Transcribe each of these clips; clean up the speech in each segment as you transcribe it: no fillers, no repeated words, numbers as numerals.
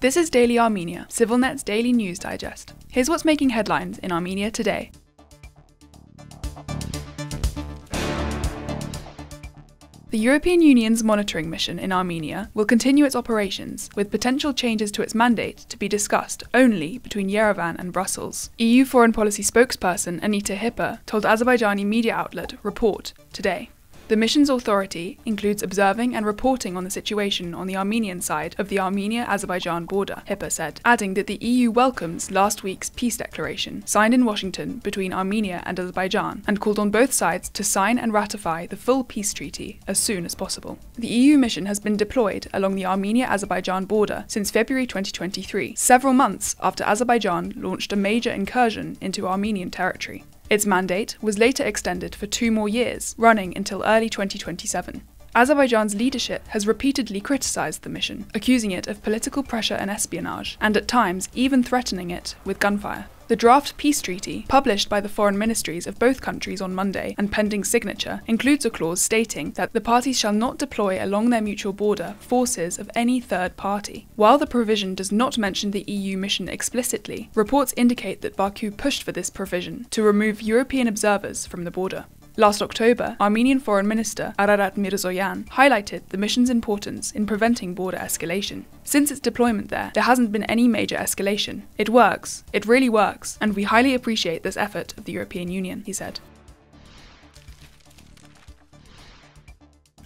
This is Daily Armenia, CivilNet's daily news digest. Here's what's making headlines in Armenia today. The European Union's monitoring mission in Armenia will continue its operations, with potential changes to its mandate to be discussed only between Yerevan and Brussels. EU foreign policy spokesperson Anita Hipper told Azerbaijani media outlet Report today. The mission's authority includes observing and reporting on the situation on the Armenian side of the Armenia-Azerbaijan border, Hipper said, adding that the EU welcomes last week's peace declaration, signed in Washington between Armenia and Azerbaijan, and called on both sides to sign and ratify the full peace treaty as soon as possible. The EU mission has been deployed along the Armenia-Azerbaijan border since February 2023, several months after Azerbaijan launched a major incursion into Armenian territory. Its mandate was later extended for 2 more years, running until early 2027. Azerbaijan's leadership has repeatedly criticised the mission, accusing it of political pressure and espionage, and at times even threatening it with gunfire. The draft peace treaty, published by the foreign ministries of both countries on Monday and pending signature, includes a clause stating that the parties shall not deploy along their mutual border forces of any third party. While the provision does not mention the EU mission explicitly, reports indicate that Baku pushed for this provision to remove European observers from the border. Last October, Armenian Foreign Minister Ararat Mirzoyan highlighted the mission's importance in preventing border escalation. Since its deployment there hasn't been any major escalation. It works, it really works, and we highly appreciate this effort of the European Union, he said.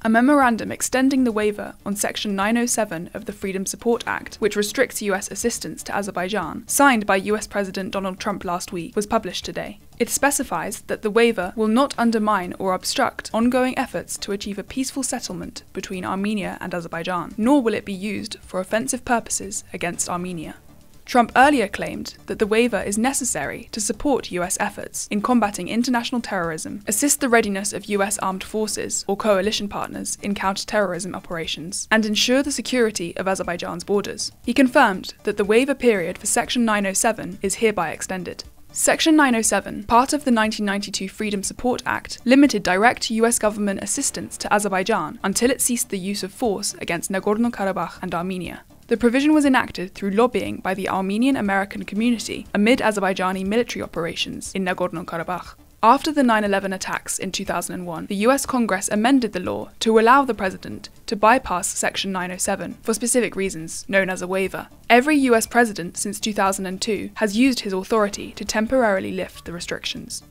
A memorandum extending the waiver on Section 907 of the Freedom Support Act, which restricts US assistance to Azerbaijan, signed by US President Donald Trump last week, was published today. It specifies that the waiver will not undermine or obstruct ongoing efforts to achieve a peaceful settlement between Armenia and Azerbaijan, nor will it be used for offensive purposes against Armenia. Trump earlier claimed that the waiver is necessary to support US efforts in combating international terrorism, assist the readiness of US armed forces or coalition partners in counter-terrorism operations, and ensure the security of Azerbaijan's borders. He confirmed that the waiver period for Section 907 is hereby extended. Section 907, part of the 1992 Freedom Support Act, limited direct US government assistance to Azerbaijan until it ceased the use of force against Nagorno-Karabakh and Armenia. The provision was enacted through lobbying by the Armenian American community amid Azerbaijani military operations in Nagorno-Karabakh. After the 9/11 attacks in 2001, the US Congress amended the law to allow the president to bypass Section 907 for specific reasons, known as a waiver. Every US president since 2002 has used his authority to temporarily lift the restrictions.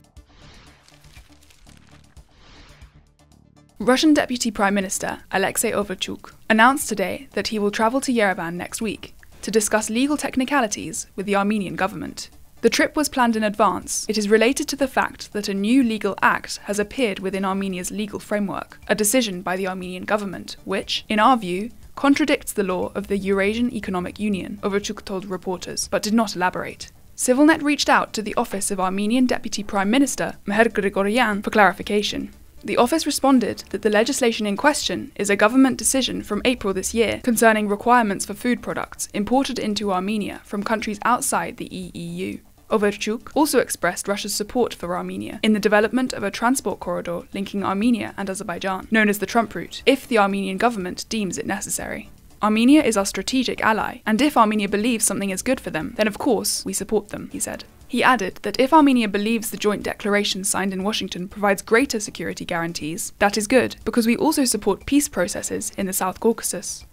Russian Deputy Prime Minister Alexey Overchuk announced today that he will travel to Yerevan next week to discuss legal technicalities with the Armenian government. The trip was planned in advance. It is related to the fact that a new legal act has appeared within Armenia's legal framework, a decision by the Armenian government, which, in our view, contradicts the law of the Eurasian Economic Union, Overchuk told reporters, but did not elaborate. CivilNet reached out to the office of Armenian Deputy Prime Minister Meher Grigoryan for clarification. The office responded that the legislation in question is a government decision from April this year concerning requirements for food products imported into Armenia from countries outside the EU. Overchuk also expressed Russia's support for Armenia in the development of a transport corridor linking Armenia and Azerbaijan, known as the Trump Route, if the Armenian government deems it necessary. Armenia is our strategic ally, and if Armenia believes something is good for them, then of course we support them, he said. He added that if Armenia believes the joint declaration signed in Washington provides greater security guarantees, that is good, because we also support peace processes in the South Caucasus.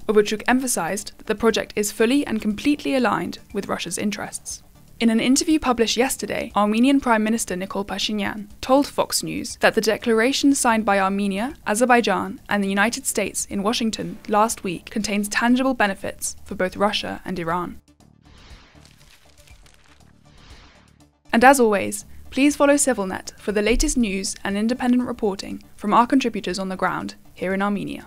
Overchuk emphasized that the project is fully and completely aligned with Russia's interests. In an interview published yesterday, Armenian Prime Minister Nikol Pashinyan told Fox News that the declaration signed by Armenia, Azerbaijan, and the United States in Washington last week contains tangible benefits for both Russia and Iran. And as always, please follow CivilNet for the latest news and independent reporting from our contributors on the ground here in Armenia.